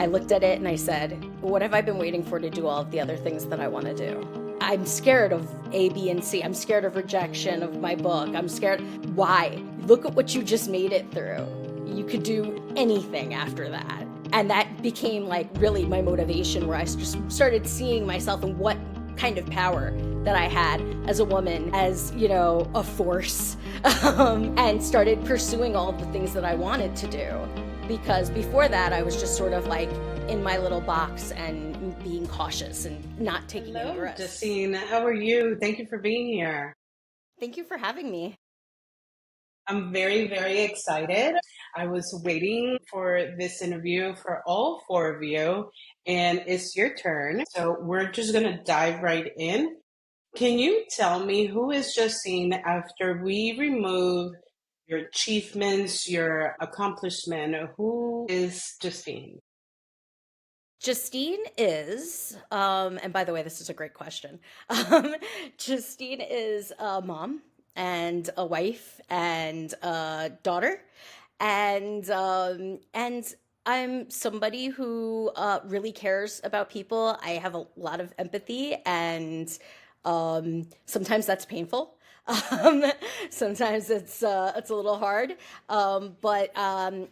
I looked at it and I said, what have I been waiting for to do all of the other things that I want to do? I'm scared of A, B, and C. I'm scared of rejection of my book. I'm scared. Why? Look at what you just made it through. You could do anything after that. And that became like really my motivation, where I just started seeing myself and what kind of power that I had as a woman, as, you know, a force, and started pursuing all of the things that I wanted to do. Because before that, I was just sort of like in my little box and being cautious and not taking any Hello, risks. Justine. How are you? Thank you for being here. Thank you for having me. I'm very, very excited. I was waiting for this interview for all four of you, and it's your turn. So we're just going to dive right in. Can you tell me who is Justine after we remove your achievements, your accomplishment? Who is Justine? Justine is, and by the way, this is a great question. Um, Justine is a mom and a wife and a daughter, and I'm somebody who really cares about people. I have a lot of empathy, and sometimes that's painful. Um, Sometimes it's a little hard, but I'm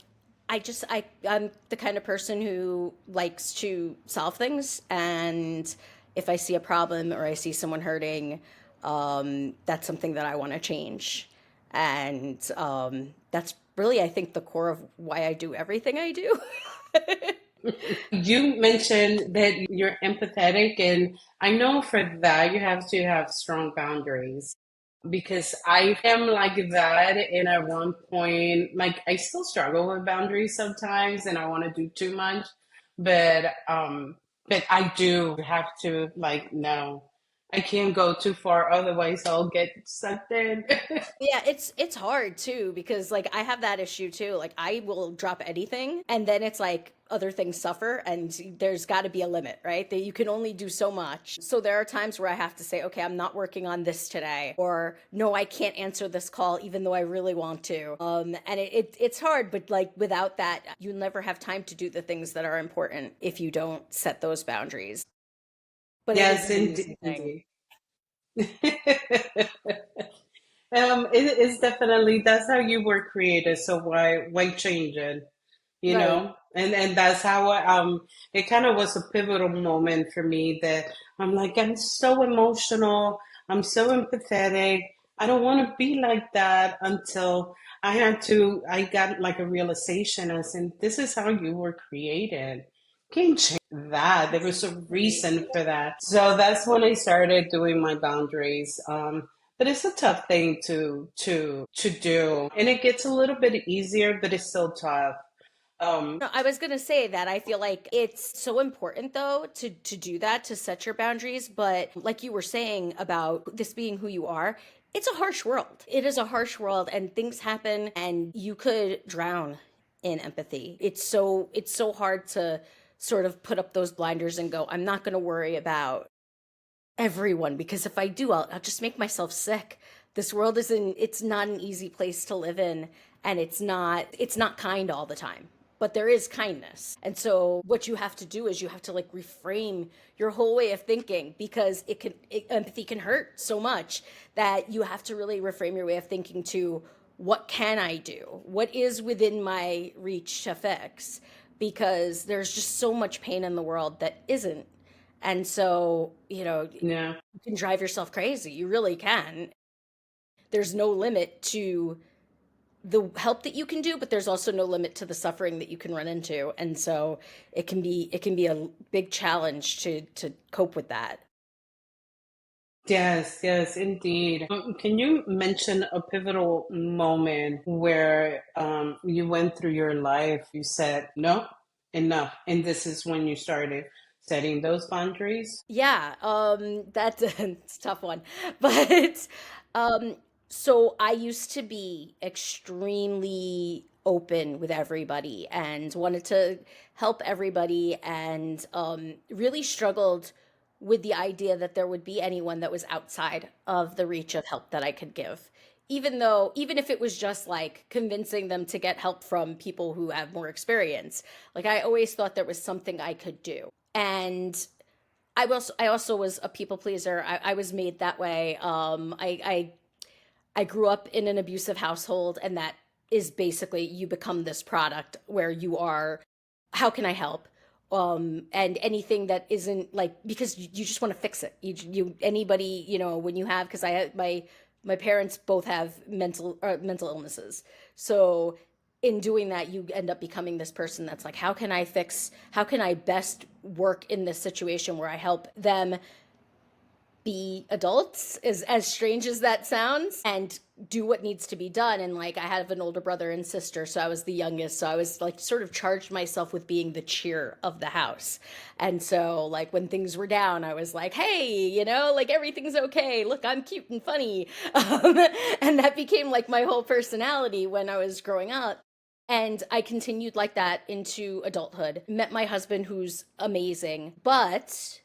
the kind of person who likes to solve things, and if I see a problem or I see someone hurting, that's something that I want to change, and that's really, I think, the core of why I do everything I do. You mentioned that you're empathetic, and I know for that you have to have strong boundaries because I am like that. And at one point, like I still struggle with boundaries sometimes, and I want to do too much, but but I do have to like no, I can't go too far, otherwise I'll get sucked in. Yeah, it's hard too, because like I have that issue too. Like I will drop anything and then it's like other things suffer, and there's got to be a limit, right? That you can only do so much. So there are times where I have to say, okay, I'm not working on this today, or no, I can't answer this call even though I really want to. And it's hard, but like without that, you'll never have time to do the things that are important if you don't set those boundaries. But it is Yes, an amazing thing. indeed. It is definitely that's how you were created. So why change it? You Right. know, and that's how it kind of was a pivotal moment for me that I'm like I'm so emotional, I'm so empathetic. I don't want to be like that until I got like a realization. I said, this is how you were created. Can't change that. There was a Right. reason for that. So that's when I started doing my boundaries. But it's a tough thing to do, and it gets a little bit easier, but it's still tough. Um, No, I was gonna say that I feel like it's so important though to do that, to set your boundaries. But like you were saying about this being who you are, it's a harsh world. It is a harsh world, and things happen, and you could drown in empathy. It's so hard to sort of put up those blinders and go, I'm not gonna worry about everyone, because if I do, I'll just make myself sick. This world isn't, it's not an easy place to live in, and it's not kind all the time. But there is kindness. And so what you have to do is you have to like reframe your whole way of thinking, because empathy can hurt so much that you have to really reframe your way of thinking to, what can I do? What is within my reach to fix? Because there's just so much pain in the world that isn't. And so, yeah. you can drive yourself crazy. You really can. There's no limit to the help that you can do, but there's also no limit to the suffering that you can run into. And so it can be a big challenge to cope with that. Yes, yes, indeed. Can you mention a pivotal moment where you went through your life, you said, no, enough, and this is when you started setting those boundaries? Yeah, that's it's a tough one. But um so I used to be extremely open with everybody and wanted to help everybody, and really struggled with the idea that there would be anyone that was outside of the reach of help that I could give. even if it was just like convincing them to get help from people who have more experience, like I always thought there was something I could do. And I also was a people pleaser. I was made that way. I grew up in an abusive household, and that is basically you become this product where you are, how can I help? And anything that isn't like, because you just want to fix it. Anybody, when you have, because my parents both have mental illnesses. So in doing that, you end up becoming this person that's like, how can I best work in this situation where I help them be adults, as strange as that sounds, and do what needs to be done. And like I have an older brother and sister, so I was the youngest, so I was like sort of charged myself with being the cheer of the house. And so like when things were down, I was like, hey, like everything's okay, look, I'm cute and funny. And that became like my whole personality when I was growing up. And I continued like that into adulthood. Met my husband, who's amazing, but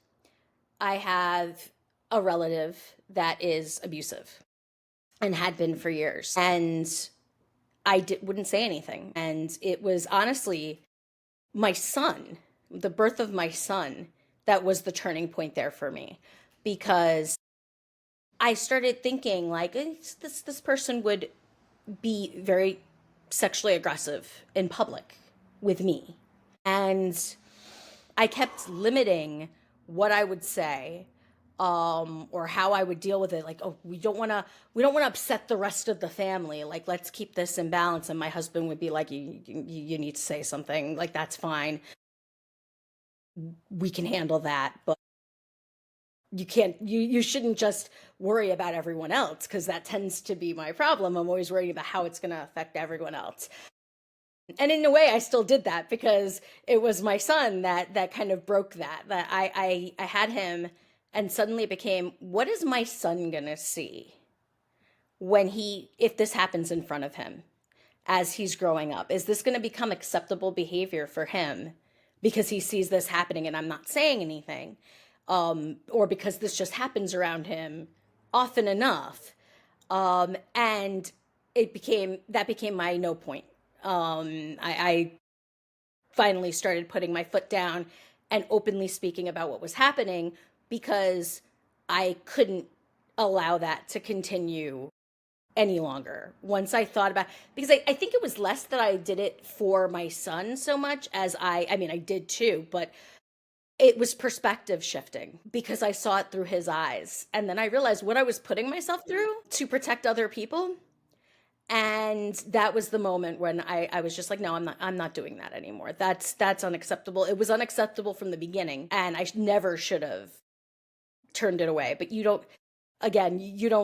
I have a relative that is abusive and had been for years. And wouldn't say anything. And it was honestly my son, the birth of my son, that was the turning point there for me. Because I started thinking like this person would be very sexually aggressive in public with me. And I kept limiting what I would say, or how I would deal with it. Like, oh, we don't want to upset the rest of the family. Like, let's keep this in balance. And my husband would be like, you need to say something. Like, that's fine. We can handle that, but you can't. You shouldn't just worry about everyone else, because that tends to be my problem. I'm always worried about how it's going to affect everyone else. And in a way I still did that, because it was my son that kind of broke that I had him, and suddenly it became, what is my son gonna see when he if this happens in front of him as he's growing up? Is this going to become acceptable behavior for him because he sees this happening and I'm not saying anything, or because this just happens around him often enough? And that became my no point. I finally started putting my foot down and openly speaking about what was happening, because I couldn't allow that to continue any longer. Once I thought about, because I think it was less that I did it for my son so much as I mean, I did too, but it was perspective shifting, because I saw it through his eyes. And then I realized what I was putting myself through to protect other people. And that was the moment when I was just like, no, I'm not doing that anymore. That's unacceptable. It was unacceptable from the beginning, and I never should have turned it away. But you don't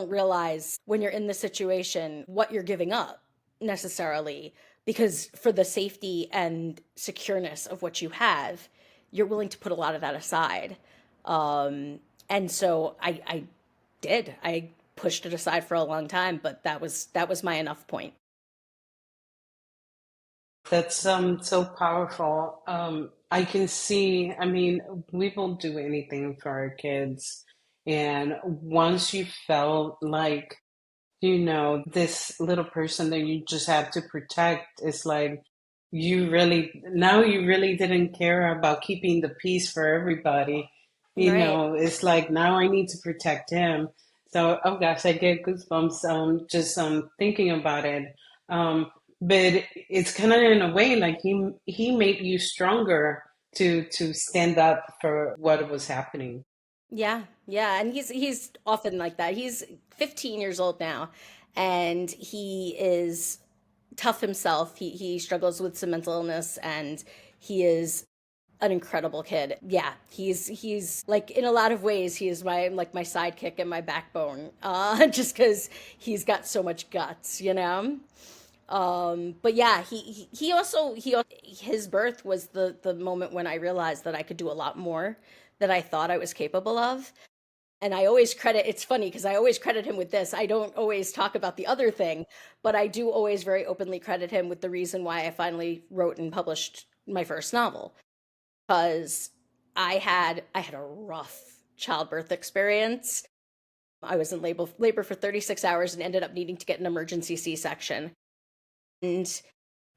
realize when you're in the situation what you're giving up necessarily, because for the safety and secureness of what you have, you're willing to put a lot of that aside. And so I did. I pushed it aside for a long time, but that was my enough point. That's so powerful. I can see, I mean, we will do anything for our kids. And once you felt like, this little person that you just have to protect, it's like you really didn't care about keeping the peace for everybody. Right. It's like now I need to protect him. So, oh gosh, I get goosebumps just thinking about it. Um, but it's kind of in a way like he made you stronger to stand up for what was happening. Yeah, yeah, and he's often like that. He's 15 years old now, and he is tough himself. He struggles with some mental illness, and he is an incredible kid. Yeah, he's like, in a lot of ways he is my sidekick and my backbone. Just because he's got so much guts. But yeah, his birth was the moment when I realized that I could do a lot more that I thought I was capable of. And it's funny because I always credit him with this. I don't always talk about the other thing, but I do always very openly credit him with the reason why I finally wrote and published my first novel. Because I had a rough childbirth experience. I was in labor for 36 hours and ended up needing to get an emergency C-section. And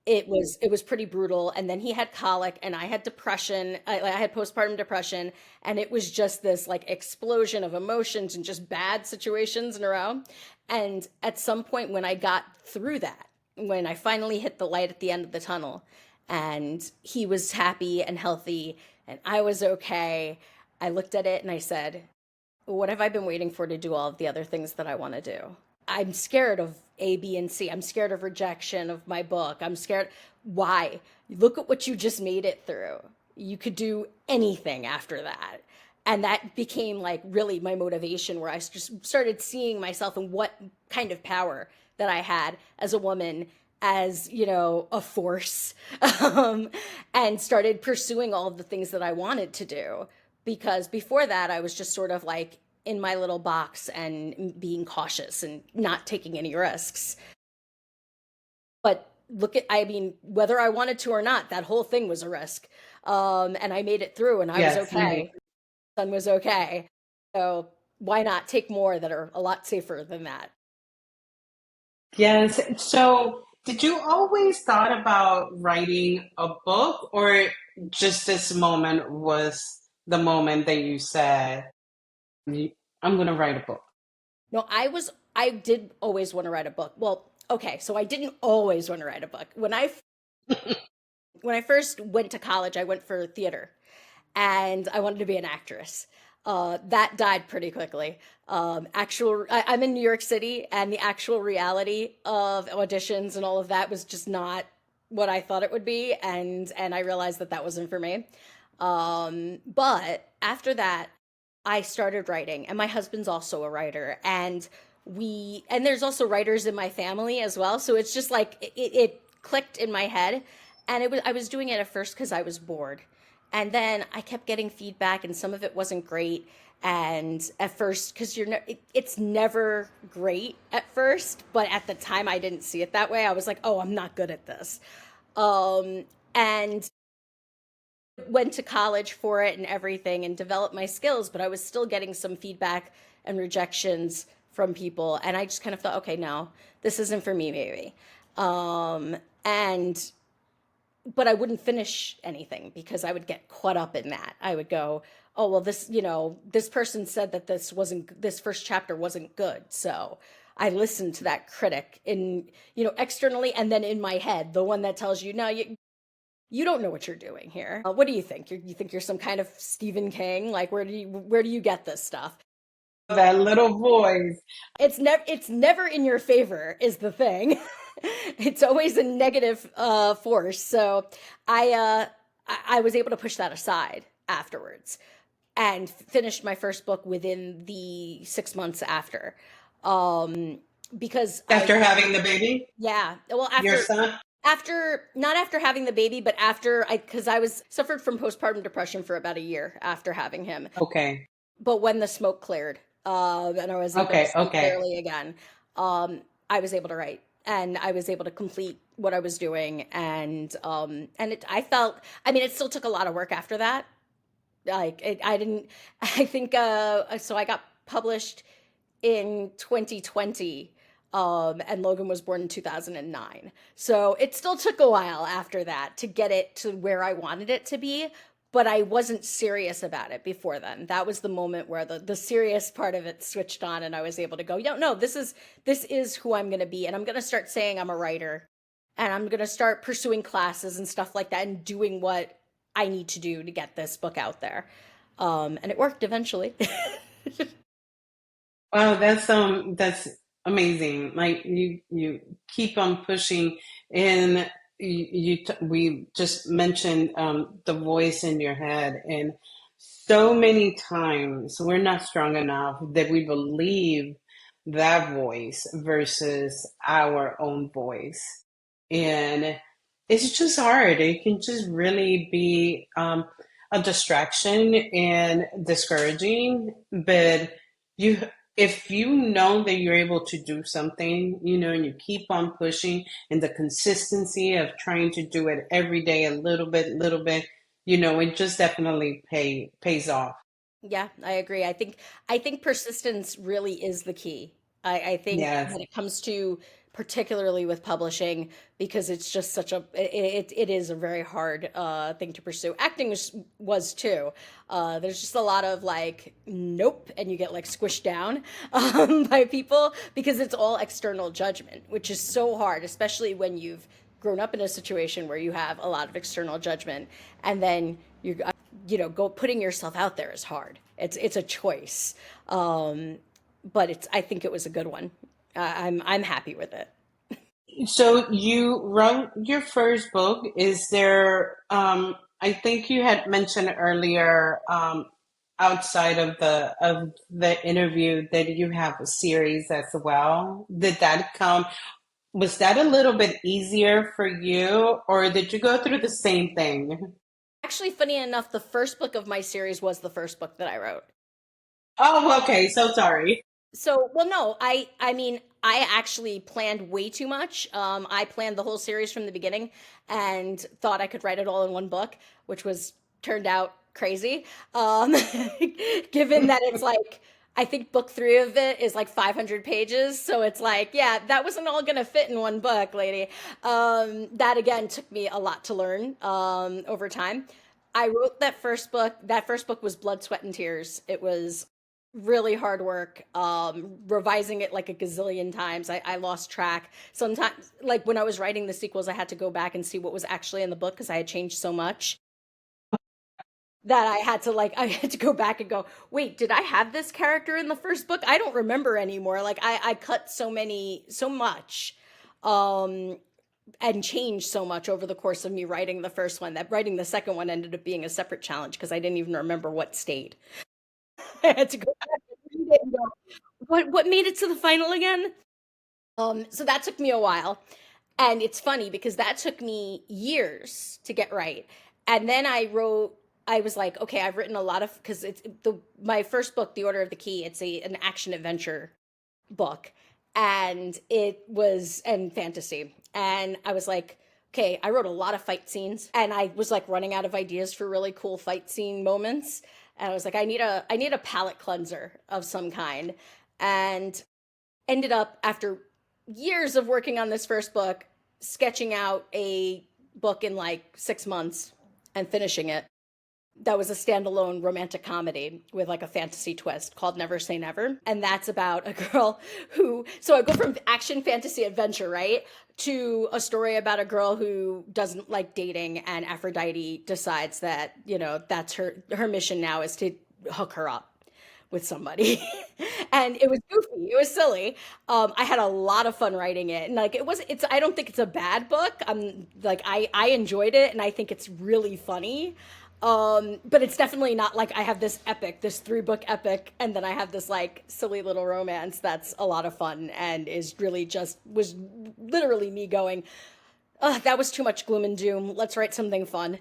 it was pretty brutal. And then he had colic and I had depression. I had postpartum depression, and it was just this like explosion of emotions and just bad situations in a row. And at some point when I got through that, when I finally hit the light at the end of the tunnel and he was happy and healthy and I was okay, I looked at it and I said, what have I been waiting for to do all of the other things that I want to do? I'm scared of A, B, and C. I'm scared of rejection of my book. I'm scared. Why? Look at what you just made it through. You could do anything after that. And that became like really my motivation, where I just started seeing myself and what kind of power that I had as a woman, as a force, and started pursuing all of the things that I wanted to do. Because before that, I was just sort of like in my little box and being cautious and not taking any risks. But I mean, whether I wanted to or not, that whole thing was a risk. And I made it through and I was Yes, okay. Son was okay. So why not take more that are a lot safer than that? yes. So, did you always thought about writing a book, or just this moment was the moment that you said, I'm going to write a book? No, I did always want to write a book. Well, okay, so I didn't always want to write a book. When I first went to college, I went for theater and I wanted to be an actress. That died pretty quickly. I'm in New York City, and the actual reality of auditions and all of that was just not what I thought it would be, and I realized that that wasn't for me. But after that, I started writing, and my husband's also a writer, and there's also writers in my family as well. So it's just like it clicked in my head, and I was doing it at first because I was bored, and then I kept getting feedback, and some of it wasn't great. And at first, because it's never great at first, but at the time I didn't see it that way. I was like, oh, I'm not good at this. And went to college for it and everything and developed my skills, but I was still getting some feedback and rejections from people. And I just kind of thought, okay, no, this isn't for me, maybe. And but I wouldn't finish anything because I would get caught up in that. I would go, oh, well, this person said that this first chapter wasn't good. So I listened to that critic externally, and then in my head, the one that tells you, no, you don't know what you're doing here. What do you think? You think you're some kind of Stephen King? Like, where do you get this stuff? That little voice. It's never in your favor is the thing. It's always a negative force. So I uh I was able to push that aside afterwards and finished my first book within the 6 months after. Um because After having the baby, yeah, well, your son? not after having the baby, but after I because I was suffered from postpartum depression for about a year after having him. Okay. But when the smoke cleared, and I was able to Okay. see Okay. clearly again, I was able to write, and I was able to complete what I was doing, I felt, I mean, it still took a lot of work after that. I didn't, I think, so I got published in 2020. And Logan was born in 2009. So it still took a while after that to get it to where I wanted it to be, but I wasn't serious about it before then. That was the moment where the serious part of it switched on, and I was able to go, no, this is who I'm going to be, and I'm going to start saying I'm a writer, and I'm going to start pursuing classes and stuff like that and doing what I need to do to get this book out there. And it worked eventually. Wow, that's amazing. Like you keep on pushing, and we just mentioned the voice in your head, and so many times we're not strong enough that we believe that voice versus our own voice, and it's just hard. It can just really be a distraction and discouraging, but you if you know that you're able to do something, and you keep on pushing, and the consistency of trying to do it every day, a little bit, it just definitely pays off. Yeah, I agree. I think persistence really is the key. I think Yes. when it comes to particularly with publishing, because it's just such a it is a very hard thing to pursue. Acting was too. There's just a lot of like nope, and you get like squished down by people because it's all external judgment, which is so hard, especially when you've grown up in a situation where you have a lot of external judgment, and then go putting yourself out there is hard. It's a choice, but it's I think it was a good one. I'm happy with it. So you wrote your first book. Is there, I think you had mentioned earlier, outside of the interview that you have a series as well. Did that come, was that a little bit easier for you, or did you go through the same thing? Actually, funny enough, the first book of my series was the first book that I wrote. Oh, okay. So sorry. So, well, no, I mean, I actually planned way too much. I planned the whole series from the beginning and thought I could write it all in one book, which was turned out crazy. Um, given that it's like I think book three of it is like 500 pages, so it's like, yeah, that wasn't all gonna fit in one book, lady. That again took me a lot to learn over time. I wrote that first book. That first book was blood, sweat, and tears. It was really hard work, revising it like a gazillion times. I lost track sometimes, like when I was writing the sequels I had to go back and see what was actually in the book because I had changed so much that I had to go back and go, wait, did I have this character in the first book? I don't remember anymore. Like I cut so much, um and changed so much over the course of me writing the first one that writing the second one ended up being a separate challenge because I didn't even remember what stayed. I had to go back and read it and go, what made it to the final again? So that took me a while. And it's funny because that took me years to get right. And then I was like, okay, I've written a lot of, because it's my first book, The Order of the Key, it's an action adventure book. And and fantasy. And I was like, okay, I wrote a lot of fight scenes and I was like running out of ideas for really cool fight scene moments. And I was like, I need a palate cleanser of some kind. And ended up after years of working on this first book, sketching out a book in like 6 months and finishing it. That was a standalone romantic comedy with like a fantasy twist called Never Say Never. And that's about a girl so I go from action, fantasy, adventure, right? To a story about a girl who doesn't like dating, and Aphrodite decides that, that's her mission now is to hook her up with somebody. And it was goofy, it was silly. I had a lot of fun writing it, and like I don't think it's a bad book. I enjoyed it and I think it's really funny. But it's definitely not like I have this 3 book epic, and then I have this like silly little romance that's a lot of fun and is really just was literally me going, that was too much gloom and doom. Let's write something fun.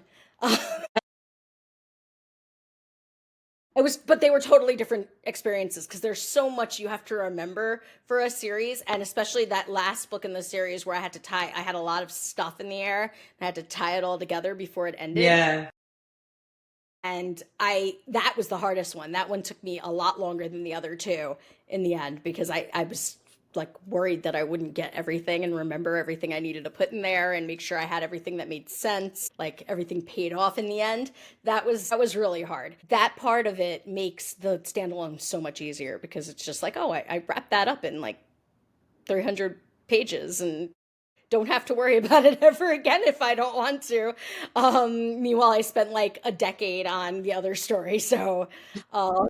But they were totally different experiences because there's so much you have to remember for a series, and especially that last book in the series where I had a lot of stuff in the air, and I had to tie it all together before it ended. Yeah. And that was the hardest one. That one took me a lot longer than the other two in the end because I was like worried that I wouldn't get everything and remember everything I needed to put in there and make sure I had everything that made sense, like everything paid off in the end. That was really hard. That part of it makes the standalone so much easier because it's just like, oh, I wrapped that up in like 300 pages and don't have to worry about it ever again if I don't want to. Meanwhile, I spent like a decade on the other story, so uh,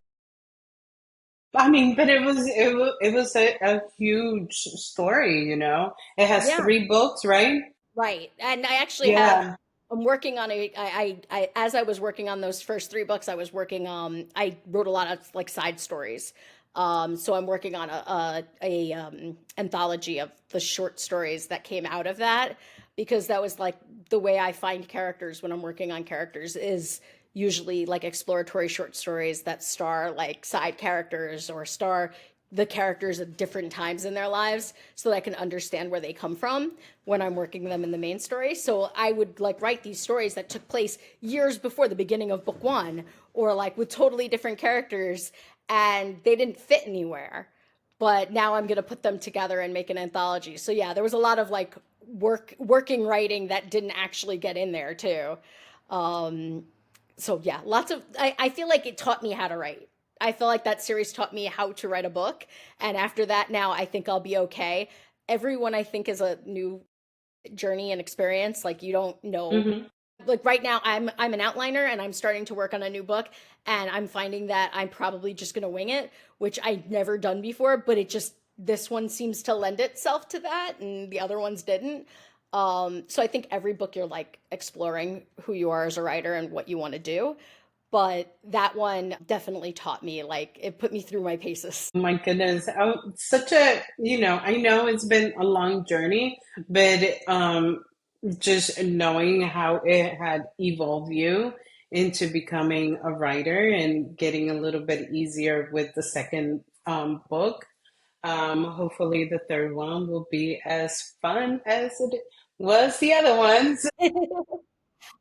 I mean, but it was a huge story, you know. It has yeah, 3 books, right? right. And I actually have. Yeah. I'm working on as I was working on those first 3 books, I wrote a lot of like side stories. So I'm working on a anthology of the short stories that came out of that because that was like the way I find characters when I'm working on characters is usually like exploratory short stories that star like side characters or star the characters at different times in their lives so that I can understand where they come from when I'm working them in the main story. So I would like write these stories that took place years before the beginning of book one, or like with totally different characters, and they didn't fit anywhere. But now I'm going to put them together and make an anthology. So yeah, there was a lot of like working writing that didn't actually get in there too. Um, so yeah, lots of I feel like it taught me how to write. I feel like that series taught me how to write a book, and after that now I think I'll be okay. Everyone I think is a new journey and experience. Like you don't know, Hmm. like right now I'm an outliner and I'm starting to work on a new book, and I'm finding that I'm probably just going to wing it, which I'd never done before, but it just this one seems to lend itself to that and the other ones didn't. So I think every book you're like exploring who you are as a writer and what you want to do, but that one definitely taught me, like it put me through my paces. My goodness. Oh, such a, I know it's been a long journey, but just knowing how it had evolved you into becoming a writer and getting a little bit easier with the second book. Hopefully, the third one will be as fun as it was the other ones.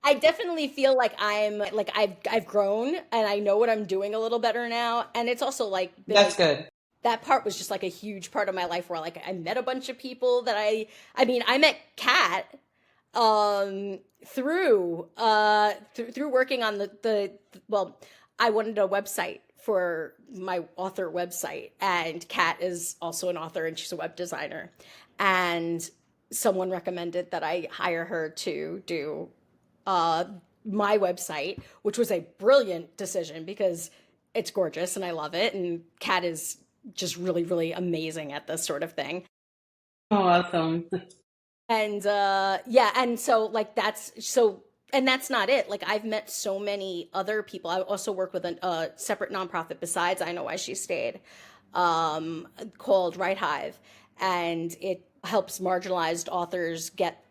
I definitely feel like I've grown and I know what I'm doing a little better now, and it's also like been a That's good. that part was just like a huge part of my life where like I met a bunch of people that I mean I met Kat through working on the well, I wanted a website for my author website, and Kat is also an author and she's a web designer, and someone recommended that I hire her to do uh my website, which was a brilliant decision because it's gorgeous and I love it, and Kat is just really really amazing at this sort of thing. Oh, awesome. And yeah, and so like and that's not it. Like I've met so many other people. I also work with a separate nonprofit besides I Know Why She Stayed, called Right Hive, and it helps marginalized authors get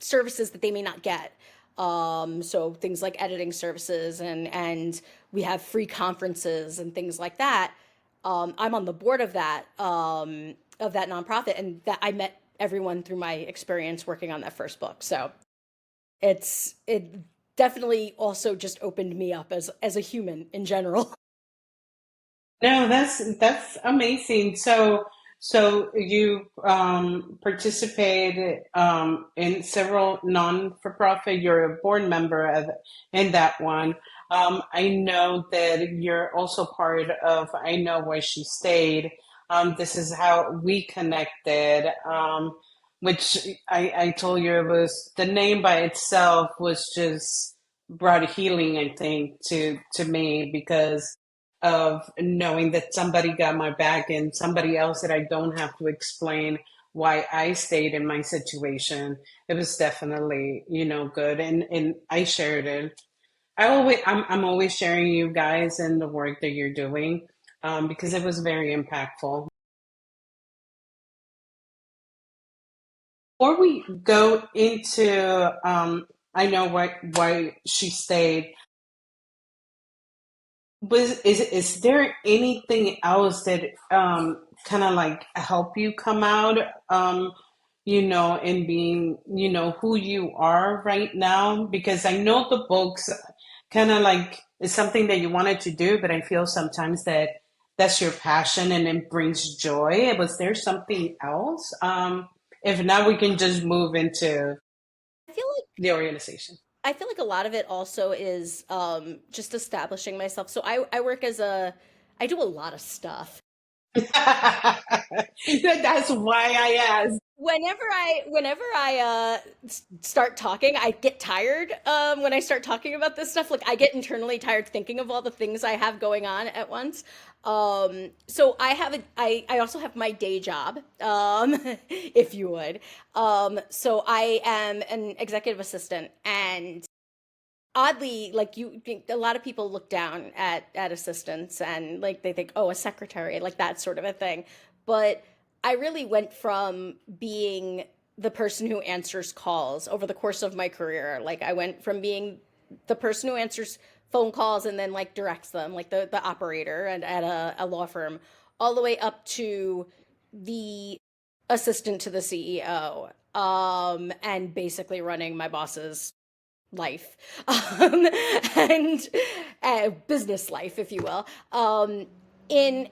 services that they may not get. So things like editing services, and we have free conferences and things like that. I'm on the board of that nonprofit, and that I met everyone through my experience working on that first book. So it definitely also just opened me up as a human in general. No, that's amazing. So you participated in several non-for-profit. You're a board member of in that one. I know that you're also part of I Know Where She Stayed. This is how we connected. Which I told you it was the name by itself was just brought healing, I think, to me because of knowing that somebody got my back and somebody else that I don't have to explain why I stayed in my situation. It was definitely, good. And I shared it. I'm always sharing you guys and the work that you're doing because it was very impactful. Before we go into, I know why she stayed. Is there anything else that kind of like help you come out, in being, who you are right now? Because I know the books kind of like is something that you wanted to do, but I feel sometimes that that's your passion and it brings joy. Was there something else? If not, we can just move into I feel like the organization. I feel like a lot of it also is just establishing myself. So I work as a I do a lot of stuff. That's why I asked. Whenever I start talking, I get tired when I start talking about this stuff. Like I get internally tired thinking of all the things I have going on at once. So I also have my day job, if you would. So I am an executive assistant, and oddly, like a lot of people look down at assistants and like they think, oh, a secretary, like that sort of a thing. But I really went from being the person who answers calls over the course of my career. Like I went from being the person who answers phone calls and then like directs them, like the operator and at a law firm, all the way up to the assistant to the CEO, and basically running my boss's life, and business life, if you will. In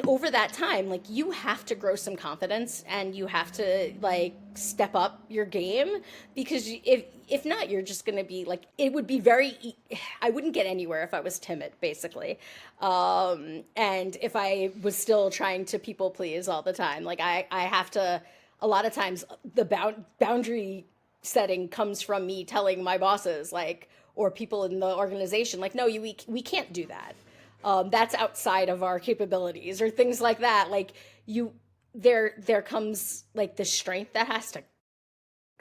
over that time, like, you have to grow some confidence, and you have to like step up your game, because if not, you're just gonna be like, it would be I wouldn't get anywhere if I was timid, basically. And if I was still trying to people please all the time, like, I have to, a lot of times the boundary setting comes from me telling my bosses, like, or people in the organization, like, no, we can't do that. That's outside of our capabilities, or things like that. Like, you, there comes like the strength that has to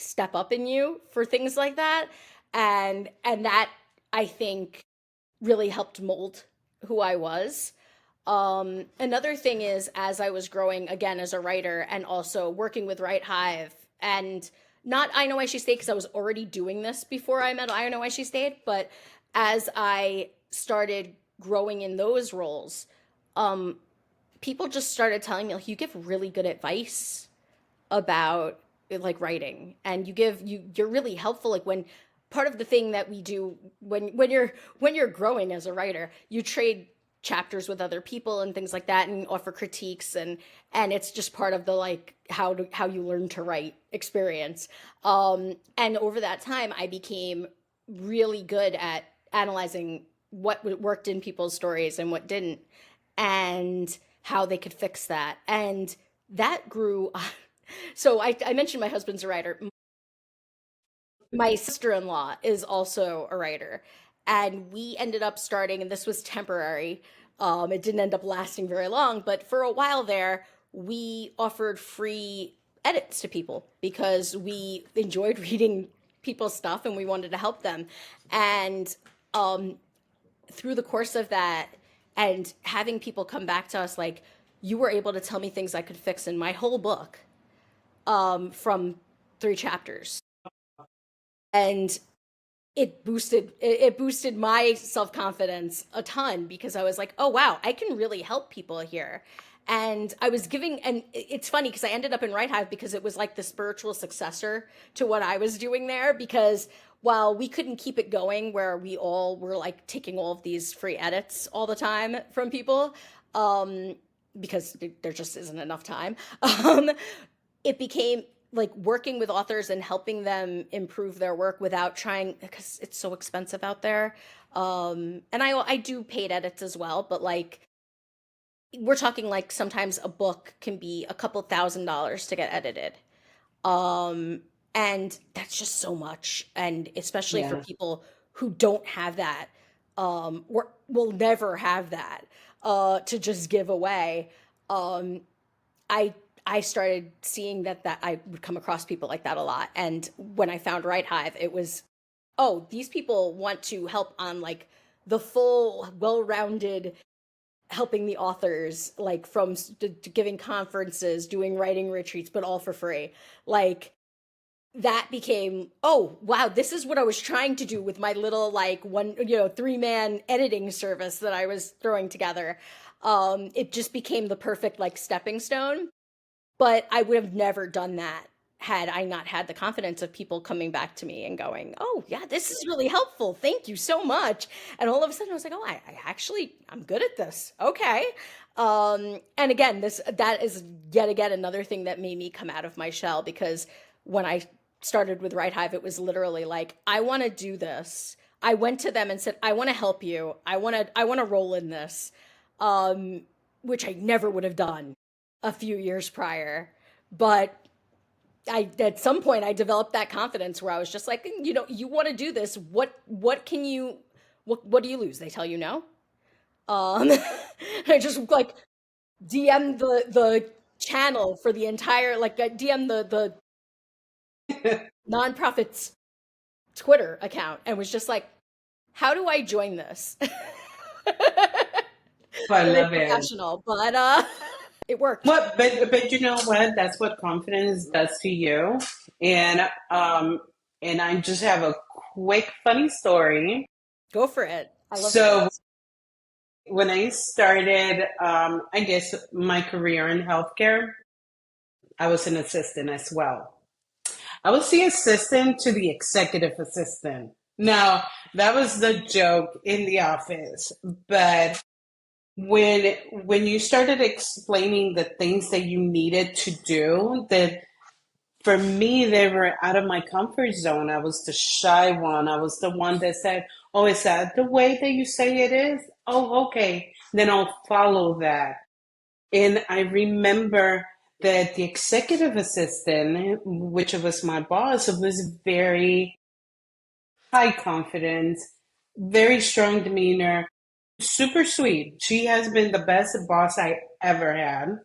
step up in you for things like that, and that, I think, really helped mold who I was. Another thing is, as I was growing again as a writer, and also working with Right Hive, and not I Know Why She Stayed, because I was already doing this before I met I Know Why She Stayed, but as I started growing in those roles, um, people just started telling me, like, you give really good advice about like writing, and you're really helpful, like, when part of the thing that we do when you're growing as a writer, you trade chapters with other people and things like that, and offer critiques, and it's just part of the, like, how you learn to write experience. And over that time, I became really good at analyzing what worked in people's stories and what didn't, and how they could fix that. And that grew. So I mentioned my husband's a writer. My sister-in-law is also a writer, and we ended up starting, and this was temporary. It didn't end up lasting very long, but for a while there, we offered free edits to people because we enjoyed reading people's stuff and we wanted to help them. And um, through the course of that, and having people come back to us like, you were able to tell me things I could fix in my whole book, from 3 chapters. And it boosted my self-confidence a ton, because I was like, oh wow, I can really help people here. And I was giving, and it's funny because I ended up in Right Hive because it was like the spiritual successor to what I was doing there, because while we couldn't keep it going where we all were like taking all of these free edits all the time from people, um because there just isn't enough time. um it became like working with authors and helping them improve their work without trying, because it's so expensive out there. And I do paid edits as well, but like, we're talking like sometimes a book can be a couple $1,000s to get edited. Um, and that's just so much, and especially for Yeah. people who don't have that, or will never have that, to just give away. Um, I I started seeing that I would come across people like that a lot. And when I found Right Hive, it was, oh, these people want to help on like the full, well-rounded, helping the authors, like, from to giving conferences, doing writing retreats, but all for free. Like, that became, oh wow, this is what I was trying to do with my little, like, 3-man editing service that I was throwing together. It just became the perfect, like, stepping stone. But I would have never done that had I not had the confidence of people coming back to me and going, "Oh, yeah, this is really helpful. Thank you so much." And all of a sudden I was like, "Oh, I'm good at this. Okay." And again, that is yet again another thing that made me come out of my shell, because when I started with Right Hive, it was literally like, "I want to do this." I went to them and said, "I want to help you. I want to roll in this." Um, which I never would have done a few years prior. But I, at some point, I developed that confidence where I was just like, you want to do this. What do you lose? They tell you no. Um, I just like DM the channel for the entire, like, I DM the nonprofit's Twitter account and was just like, how do I join this? I Very love it. professional, but it worked. But you know what? That's what confidence does to you. And and I just have a quick funny story. Go for it. I love So stories. When I started, I guess, my career in healthcare, I was an assistant as well. I was the assistant to the executive assistant. Now, that was the joke in the office, but when you started explaining the things that you needed to do, that for me they were out of my comfort zone. I was the shy one. I was the one that said, "Oh, is that the way that you say it is? Oh, okay. Then I'll follow that." And I remember that the executive assistant, which was my boss, was very high confidence, very strong demeanor, super sweet. She has been the best boss I ever had.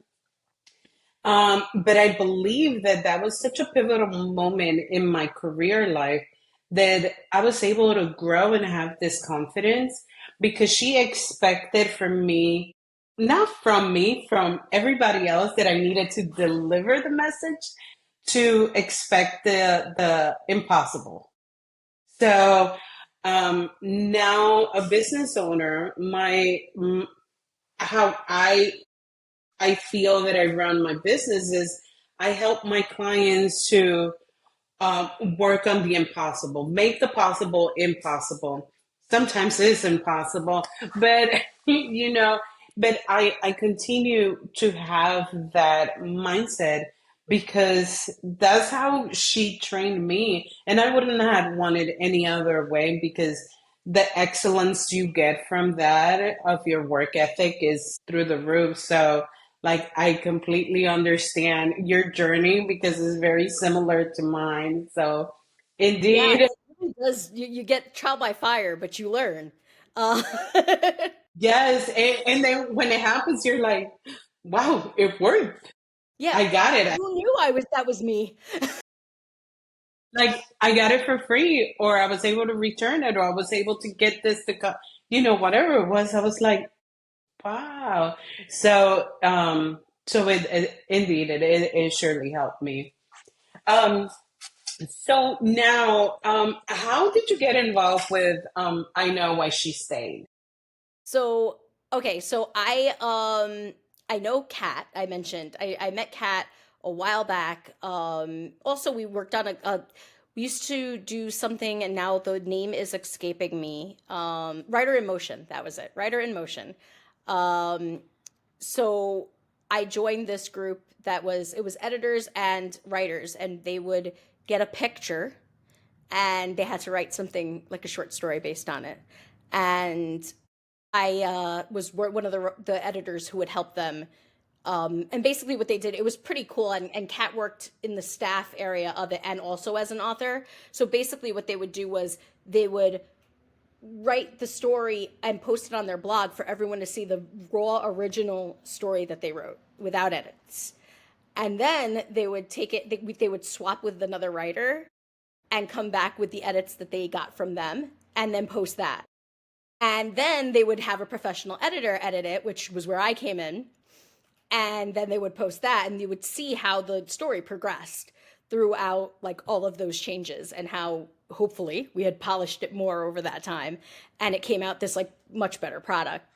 But I believe that that was such a pivotal moment in my career life that I was able to grow and have this confidence because she expected from me, not from me, from everybody else that I needed to deliver the message to expect the impossible. So now a business owner, how I feel that I run my business is I help my clients to uh, work on the impossible, make the possible impossible. Sometimes it's impossible, but but I continue to have that mindset because that's how she trained me, and I wouldn't have wanted any other way because the excellence you get from that of your work ethic is through the roof. So like I completely understand your journey because it's very similar to mine. So Yeah, indeed, it really does. You get trial by fire, but you learn. Uh, yes. And then when it happens, you're like, wow, it worked. yeah, I got it. who knew I was that was me? Like I got it for free, or I was able to return it, or I was able to get this to come, whatever it was. I was like, wow. So, so indeed, it surely helped me. Um, So now, how did you get involved with I Know Why She Stayed? So, okay, so I know Kat, I mentioned. I met Kat a while back. Also we worked on a we used to do something and now the name is escaping me. Writer in Motion, that was it. Writer in Motion. Um so I joined this group that was it was editors and writers and they would get a picture and they had to write something like a short story based on it. And I was one of the editors who would help them. And basically, what they did, it was pretty cool. And Kat worked in the staff area of it and also as an author. So basically, what they would do was they would write the story and post it on their blog for everyone to see the raw original story that they wrote without edits. And then they would take it, they would swap with another writer and come back with the edits that they got from them and then post that. And then they would have a professional editor edit it, which was where I came in. And then they would post that and you would see how the story progressed throughout like all of those changes and how hopefully we had polished it more over that time and it came out this like much better product.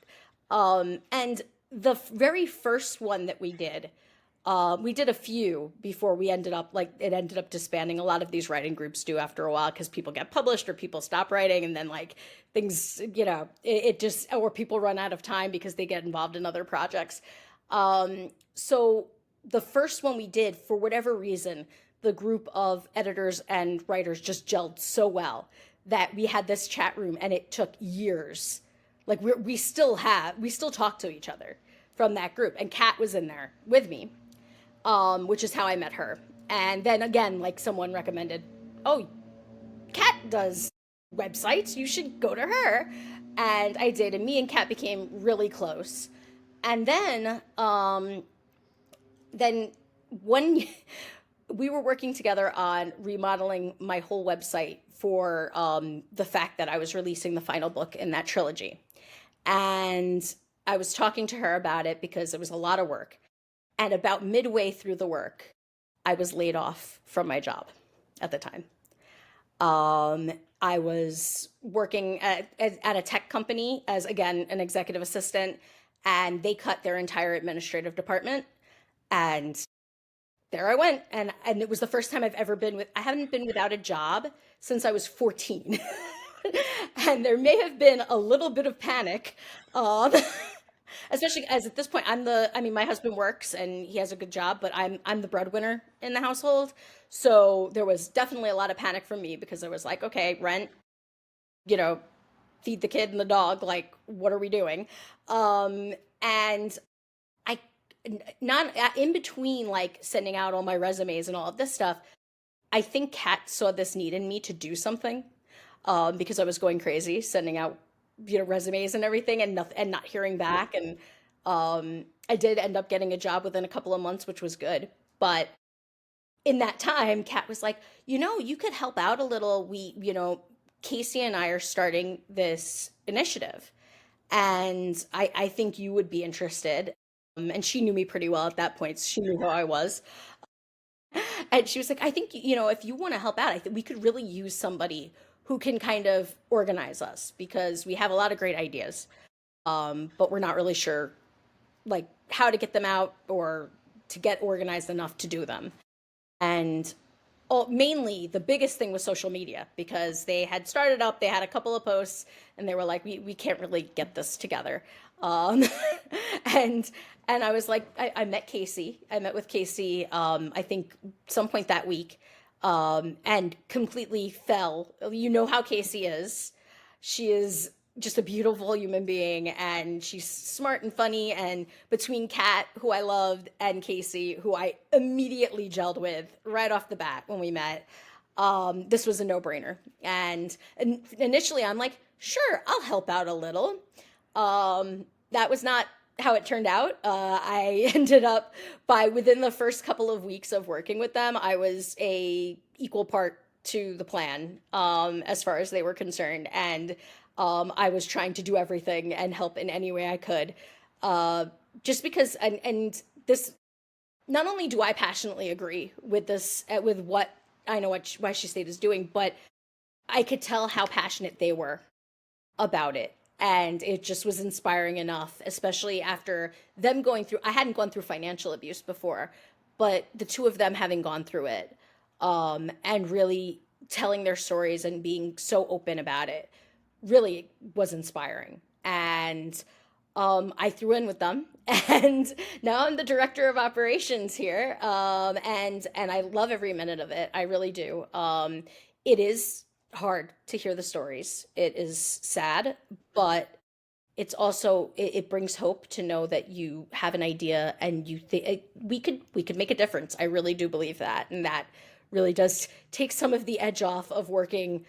And the very first one that we did a few before we ended up like it ended up disbanding. A lot of these writing groups do after a while because people get published or people stop writing and then like things, it just or people run out of time because they get involved in other projects. So the first one we did, for whatever reason, the group of editors and writers just gelled so well that we had this chat room and it took years. Like we still talk to each other from that group. And Kat was in there with me, which is how I met her. And then again, like someone recommended, oh, Kat does websites, you should go to her. And I did, and me and Kat became really close. And then one we were working together on remodeling my whole website for the fact that I was releasing the final book in that trilogy. And I was talking to her about it because it was a lot of work. And about midway through the work, I was laid off from my job at the time. Um, I was working at a tech company as, again, an executive assistant, and they cut their entire administrative department. And there I went. And it was the first time I've ever been I haven't been without a job since I was 14. And there may have been a little bit of panic. Um, especially as at this point I mean, my husband works and he has a good job, but I'm the breadwinner in the household. So there was definitely a lot of panic for me because I was like, okay, rent, you know, feed the kid and the dog, like what are we doing? And I not in between like sending out all my resumes and all of this stuff, I think Kat saw this need in me to do something, because I was going crazy sending out, resumes and everything, and not hearing back. And I did end up getting a job within a couple of months, which was good. But in that time, Kat was like, you could help out a little. Casey and I are starting this initiative, and I think you would be interested. And she knew me pretty well at that point. So she knew who I was. And she was like, I think, if you want to help out, I think we could really use somebody who can kind of organize us because we have a lot of great ideas, but we're not really sure like how to get them out or to get organized enough to do them. And mainly the biggest thing was social media because they had started up, they had a couple of posts, and they were like, we can't really get this together. Um, and and I was like, I met Casey. I met with Casey, I think some point that week, and completely fell. You know how Casey is. She is just a beautiful human being, and she's smart and funny. And between Kat, who I loved, and Casey, who I immediately gelled with right off the bat when we met, this was a no-brainer. And initially I'm like, sure, I'll help out a little. That was not how it turned out. I ended up, by within the first couple of weeks of working with them, I was a equal part to the plan, as far as they were concerned. And I was trying to do everything and help in any way I could. Just because, and this, not only do I passionately agree with this, with what I know why She Stayed is doing, but I could tell how passionate they were about it. And it just was inspiring enough, especially after them going through, I hadn't gone through financial abuse before, but the two of them having gone through it, and really telling their stories and being so open about it really was inspiring. And I threw in with them, and now I'm the director of operations here, and I love every minute of it. I really do. It is hard to hear the stories. It is sad, but it brings hope to know that you have an idea and you think we could make a difference. I really do believe that, and that really does take some of the edge off of working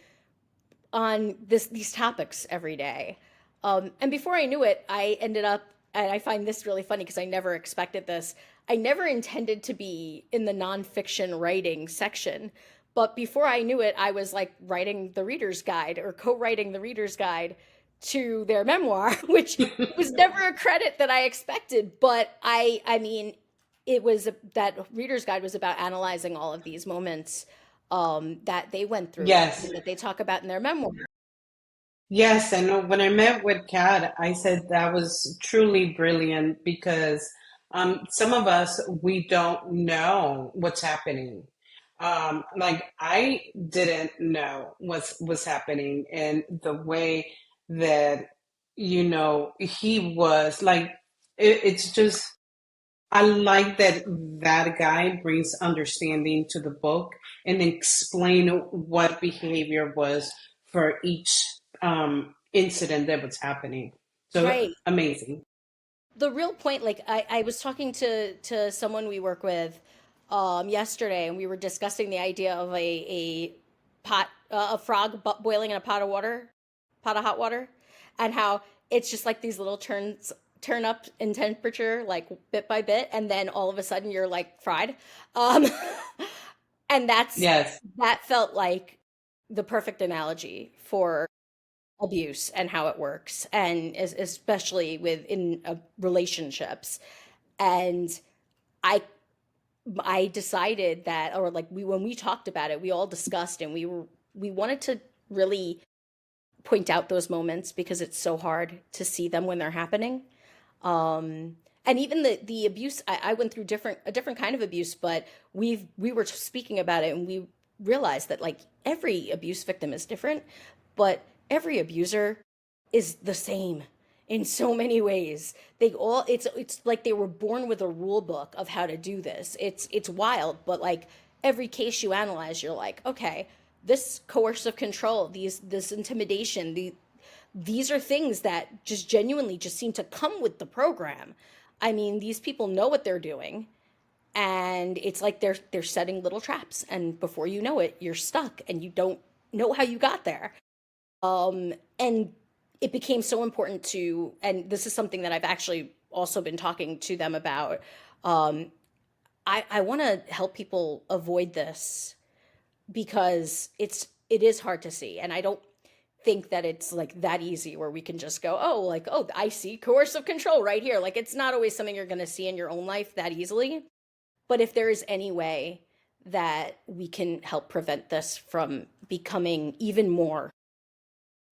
on these topics every day. And before I knew it, I ended up, and I find this really funny because I never expected this. I never intended to be in the nonfiction writing section, but before I knew it, I was like writing the reader's guide or co-writing the reader's guide to their memoir, which was never a credit that I expected. But I mean, that reader's guide was about analyzing all of these moments, that they went through Yes. and that they talk about in their memoir. Yes, I know. When I met with Kat, I said that was truly brilliant because some of us, we don't know what's happening. Like I didn't know what's happening, and the way that he was like, it's just I like that that guy brings understanding to the book and explain what behavior was for each incident that was happening. So Right. amazing. The real point, like I was talking to someone we work with, yesterday, and we were discussing the idea of a pot, a frog boiling in a pot of hot water, and how it's just like these little turn up in temperature, like bit by bit, and then all of a sudden you're like fried. Um, and Yes. that felt like the perfect analogy for abuse and how it works, and especially within relationships. And i I decided that, or like, we when we talked about it, we all discussed, and we wanted to really point out those moments because it's so hard to see them when they're happening. And even the abuse, I went through a different kind of abuse, but we were speaking about it and we realized that like every abuse victim is different, but every abuser is the same in so many ways. They all it's like they were born with a rule book of how to do this. It's wild, but like every case you analyze, you're like, okay, this coercive control, this intimidation, these are things that just genuinely just seem to come with the program. I mean, these people know what they're doing, and it's like they're setting little traps, and before you know it, you're stuck and you don't know how you got there. And it became so important to, and this is something that I've actually also been talking to them about. Um, I want to help people avoid this because it is hard to see, and I don't think that it's like that easy where we can just go, oh, like, oh, I see coercive control right here. Like it's not always something you're going to see in your own life that easily. But if there is any way that we can help prevent this from becoming even more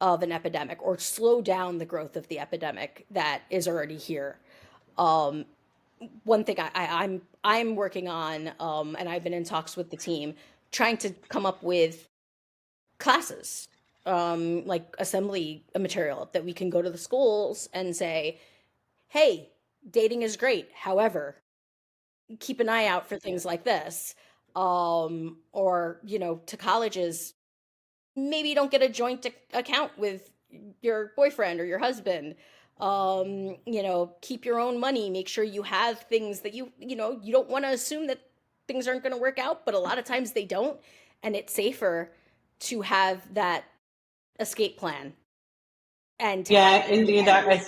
of an epidemic or slow down the growth of the epidemic that is already here. Um, One thing I'm working on, and I've been in talks with the team, trying to come up with classes, like assembly material that we can go to the schools and say, hey, dating is great. However, keep an eye out for things like this. Or, to colleges, maybe don't get a joint account with your boyfriend or your husband. Keep your own money. Make sure you have things that you don't want to assume that things aren't going to work out, but a lot of times they don't. And it's safer to have that escape plan and to have Yeah, it in indeed. hand.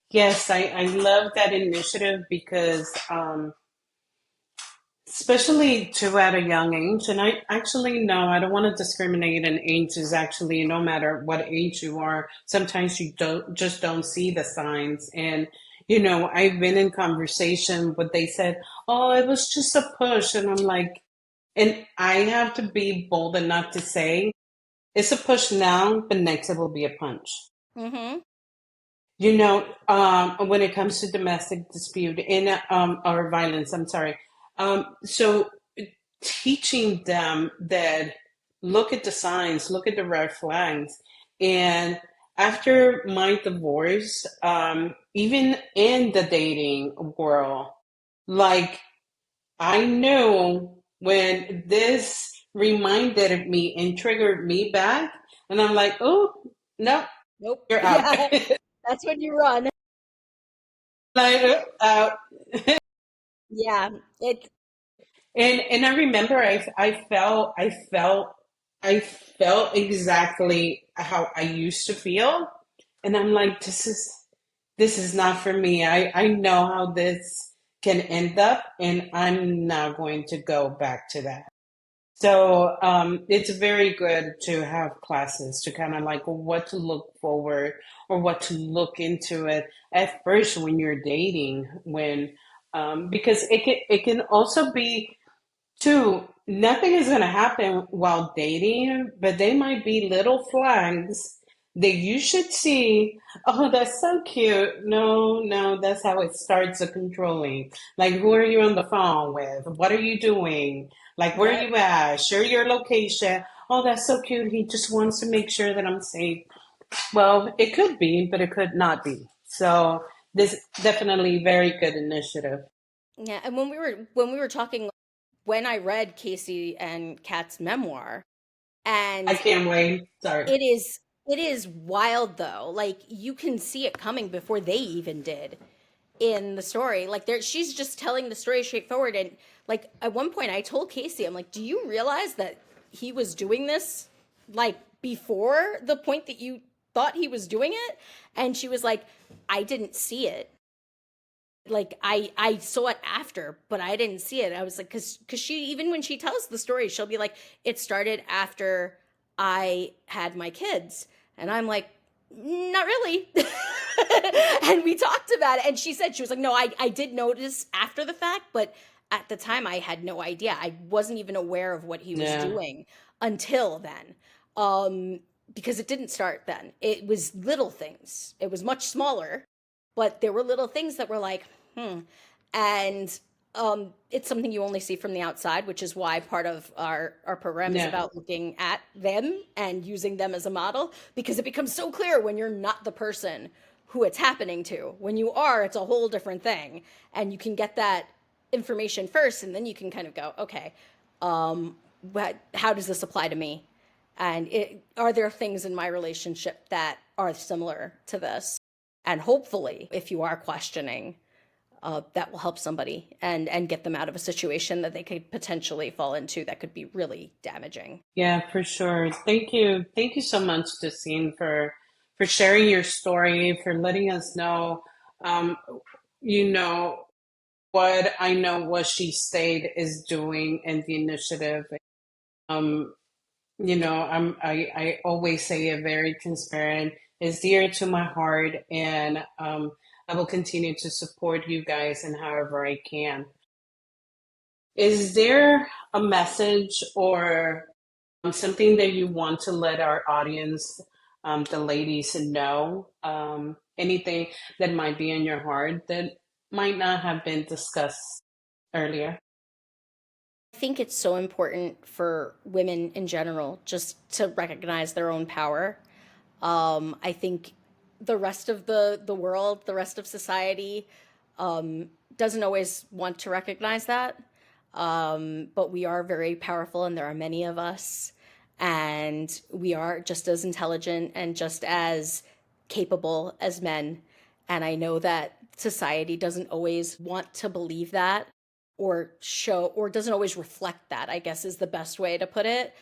Yes, I love that initiative because especially too at a young age. And I actually know I don't want to discriminate in ages. Actually, no matter what age you are, sometimes you don't see the signs. And I've been in conversation, but they said, "Oh, it was just a push," and I'm like, and I have to be bold enough to say, "It's a push now, but next it will be a punch." Mm-hmm. When it comes to domestic dispute in or violence, I'm sorry. So teaching them that look at the signs, look at the red flags. And after my divorce, even in the dating world, like I knew when this reminded me and triggered me back, and I'm like, oh, no, Nope. you're out. Yeah, that's when you run. Like, out. Yeah, it. And I remember I felt exactly how I used to feel, and I'm like, this is not for me. I know how this can end up, and I'm not going to go back to that. So it's very good to have classes to kind of like what to look forward or what to look into it at first when you're dating, when because it can also be. Two, nothing is going to happen while dating, but they might be little flags that you should see. Oh, that's so cute. No, no, that's how it starts the controlling. Like, who are you on the phone with? What are you doing? Like, where are Yep. you at? Share your location. Oh, that's so cute. He just wants to make sure that I'm safe. Well, it could be, but it could not be. So, this definitely very good initiative. Yeah, and when we were talking, when I read Casey and Kat's memoir, I and can't wait. Sorry. it is wild though. Like you can see it coming before they even did in the story. Like she's just telling the story straightforward. And like at one point, I told Casey, I'm like, "Do you realize that he was doing this like before the point that you thought he was doing it?" And she was like, "I didn't see it. Like I saw it after, but I didn't see it." I was like, because she, even when she tells the story, she'll be like, "It started after I had my kids," and I'm like, "Not really." And we talked about it, and she was like, "No, I did notice after the fact, but at the time I had no idea. I wasn't even aware of what he was Yeah. doing." until then. Um, because it didn't start then. It was little things. It was much smaller, but there were little things that were like, hmm. And it's something you only see from the outside, which is why part of our program is Yeah. about looking at them and using them as a model, because it becomes so clear when you're not the person who it's happening to. When you are, it's a whole different thing. And you can get that information first, and then you can kind of go, okay, how does this apply to me? And are there things in my relationship that are similar to this? And hopefully, if you are questioning, that will help somebody and get them out of a situation that they could potentially fall into that could be really damaging. Yeah, for sure. Thank you. Thank you so much, Justine, for sharing your story, for letting us know, um, you know, what I know what She Stayed is doing in the initiative. Um, I always say it very transparent. It's dear to my heart, and I will continue to support you guys in however I can. Is there a message or something that you want to let our audience, the ladies, know? Anything that might be in your heart that might not have been discussed earlier? I think it's so important for women in general just to recognize their own power. I think the rest of the world, the rest of society, doesn't always want to recognize that. But we are very powerful, and there are many of us, and we are just as intelligent and just as capable as men. And I know that society doesn't always want to believe that or show, or doesn't always reflect that, I guess is the best way to put it.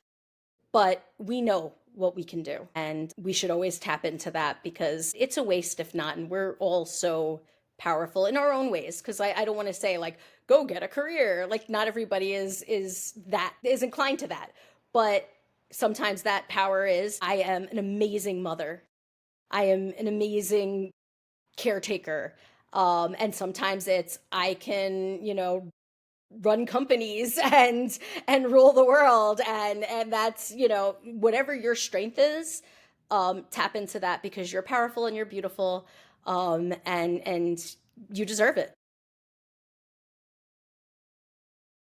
But we know what we can do, and we should always tap into that because it's a waste if not. And we're all so powerful in our own ways. Because I don't want to say like go get a career. Like not everybody is inclined to that. But sometimes that power is I am an amazing mother. I am an amazing caretaker. And sometimes it's I can, run companies and rule the world, and that's, whatever your strength is, tap into that because you're powerful and you're beautiful, and you deserve it.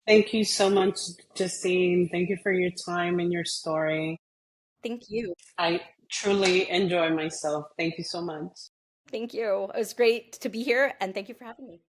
Thank you so much, Justine. Thank you for your time and your story. Thank you. I truly enjoy myself. Thank you so much. Thank you. It was great to be here, and thank you for having me.